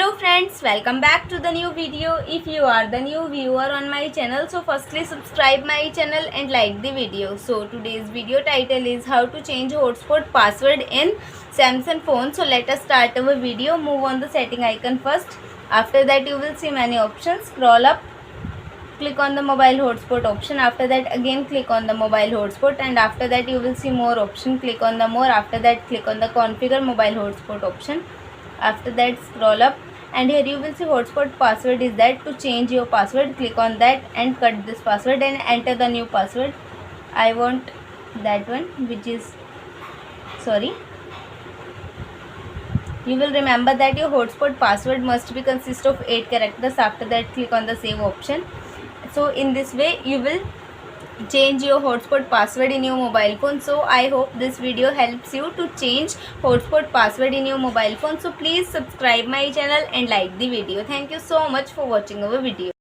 Hello friends, welcome back to the new video. If you are the new viewer on my channel, so firstly subscribe my channel and like the video. So today's video title is how to change hotspot password in Samsung phone. So let us start our video. Move on the setting icon first. After that you will see many options. Scroll up, click on the mobile hotspot option. After that again click on the mobile hotspot, and after that you will see more option. Click on the more. After that click on the configure mobile hotspot option. After that scroll up, and here you will see hotspot password is that. To change your password, click on that and cut this password and enter the new password. I want that one, which is you will remember that your hotspot password must be consist of 8 characters. After that click on the save option. So in this way you will change your hotspot password in your mobile phone. So I hope this video helps you to change hotspot password in your mobile phone. So please subscribe my channel and like the video. Thank you so much for watching our video.